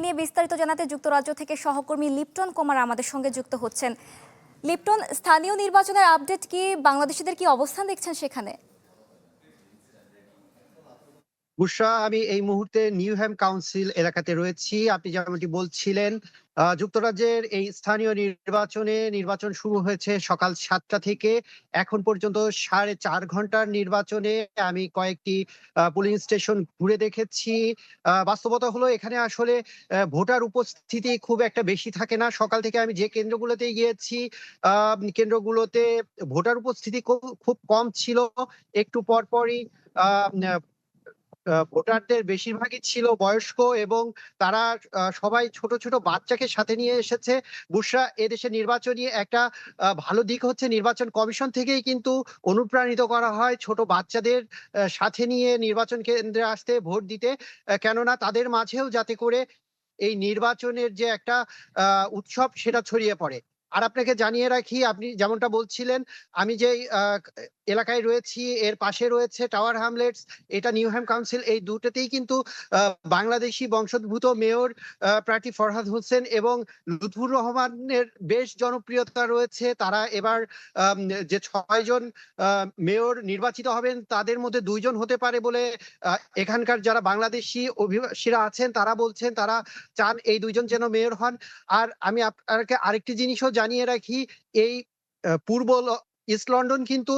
নিয়ে বিস্তারিত জানাতে যুক্তরাজ্য থেকে সহকর্মী লিপটন কুমার আমাদের সঙ্গে যুক্ত হচ্ছেন। লিপটন, স্থানীয় নির্বাচনের আপডেট কি? বাংলাদেশিদের কি অবস্থান দেখছেন সেখানে? বুশরা, আমি এই মুহূর্তে নিউহ্যাম কাউন্সিল এলাকাতে রয়েছি। আপনি যেমনটি বলছিলেন, যুক্তরাজ্যের এই স্থানীয় নির্বাচন শুরু হয়েছে সকাল ৭টা থেকে। এখন পর্যন্ত ৪.৫ ঘন্টার নির্বাচনে আমি কয়েকটি পোলিং স্টেশন ঘুরে দেখেছি। বাস্তবতা হলো এখানে আসলে ভোটার উপস্থিতি খুব একটা বেশি থাকে না। সকাল থেকে আমি যে কেন্দ্রগুলোতে গিয়েছি, কেন্দ্রগুলোতে ভোটার উপস্থিতি খুব কম ছিল। একটু পরপরই আ ভোটারদের বেশিরভাগই ছিল বয়স্ক, এবং তারা সবাই ছোট ছোট বাচ্চাকে সাথে নিয়ে এসেছে। বুশরা, এদেশের নির্বাচনী একটা ভালো দিক হচ্ছে নির্বাচন কমিশন থেকেই কিন্তু অনুপ্রাণিত করা হয় ছোট বাচ্চাদের সাথে নিয়ে নির্বাচন কেন্দ্রে আসতে, ভোট দিতে। কেননা তাদের মাঝেও যাতে করে এই নির্বাচনের যে একটা উৎসব সেটা ছড়িয়ে পড়ে। আর আপনাকে জানিয়ে রাখি, আপনি যেমনটা বলছিলেন, আমি যেই এলাকায় রয়েছি এর পাশে রয়েছে টাওয়ার হ্যামলেটস, এটা নিউহ্যাম কাউন্সিল। এই দুটোতেই কিন্তু বাংলাদেশি বংশোদ্ভূত মেয়র প্রার্থী ফরহাদ হোসেন এবং লুৎফুর রহমানের বেশ জনপ্রিয়তা রয়েছে। তারা এবার আম যে ৬ জন মেয়র নির্বাচিত হবেন তাদের মধ্যে ২ জন হতে পারে বলে এখানকার যারা বাংলাদেশি অভিবাসীরা আছেন তারা বলছেন। তারা চান এই ২ জন যেন মেয়র হন। আর আমি আপনাকে আরেকটি জিনিসও জানিয়ে রাখি, এই পূর্ব ইস্ট লন্ডন কিন্তু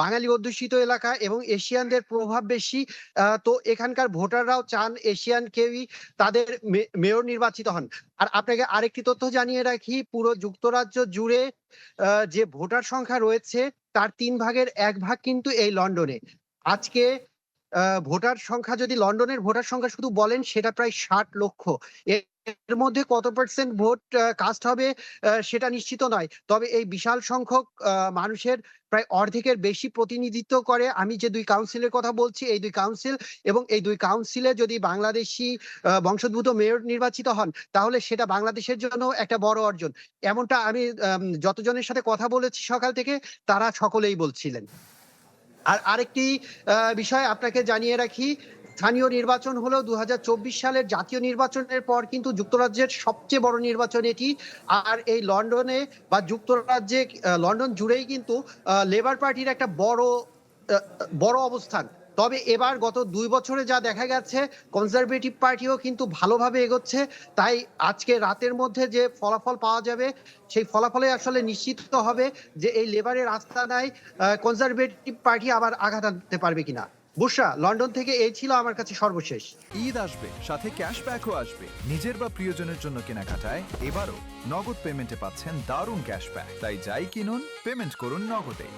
বাঙালি অধ্যুষিত এলাকা এবং এশিয়ানদের প্রভাব বেশি। তো এখানকার ভোটাররাও চান এশিয়ান কেউই তাদের মেয়র নির্বাচিত হন। আর আপনাকে আরেকটি তথ্য জানিয়ে রাখি, পুরো যুক্তরাজ্য জুড়ে যে ভোটার সংখ্যা রয়েছে তার ৩ ভাগের ১ ভাগ কিন্তু এই লন্ডনে। আজকে ভোটার সংখ্যা, যদি লন্ডনের ভোটার সংখ্যা শুধু বলেন, সেটা প্রায় ৬০ লক্ষ। এর মধ্যে কত পার্সেন্ট ভোট কাস্ট হবে সেটা নিশ্চিত নয়। তবে এই বিশাল সংখ্যক মানুষের প্রায় অর্ধেকের বেশি প্রতিনিধিত্ব করে আমি যে ২ কাউন্সিলের কথা বলছি, এই ২ কাউন্সিল, এবং এই ২ কাউন্সিলে যদি বাংলাদেশি বংশোদ্ভূত মেয়র নির্বাচিত হন, তাহলে সেটা বাংলাদেশের জন্য একটা বড় অর্জন। এমনটা আমি যতজনের সাথে কথা বলেছি সকাল থেকে, তারা সকলেই বলছিলেন। আর আরেকটি বিষয় আপনাকে জানিয়ে রাখি, স্থানীয় নির্বাচন হলো ২০২৪ সালের জাতীয় নির্বাচনের পর কিন্তু যুক্তরাজ্যের সবচেয়ে বড় নির্বাচন এটি। আর এই লন্ডনে বা যুক্তরাজ্যে লন্ডন জুড়েই কিন্তু লেবার পার্টির একটা বড় অবস্থান। তবে এবার গত ২ বছরে যা দেখা গেছে, কনজারভেটিভ পার্টিও কিন্তু ভালোভাবে এগোচ্ছে। তাই আজকে রাতের মধ্যে যে ফলাফল পাওয়া যাবে, সেই ফলাফলে আসলে নিশ্চিত হবে যে এই লেবারের আস্তানায় কনজারভেটিভ পার্টি আবার আঘাত আনতে পারবে কিনা। বুশরা, লন্ডন থেকে এই ছিল আমার কাছে সর্বশেষ। ঈদ আসবে, সাথে ক্যাশব্যাকও আসবে। নিজের বা প্রিয়জনের জন্য কেনাকাটায় এবারও নগদ পেমেন্টে পাচ্ছেন দারুণ ক্যাশব্যাক। তাই যাই কিনুন, পেমেন্ট করুন নগদে।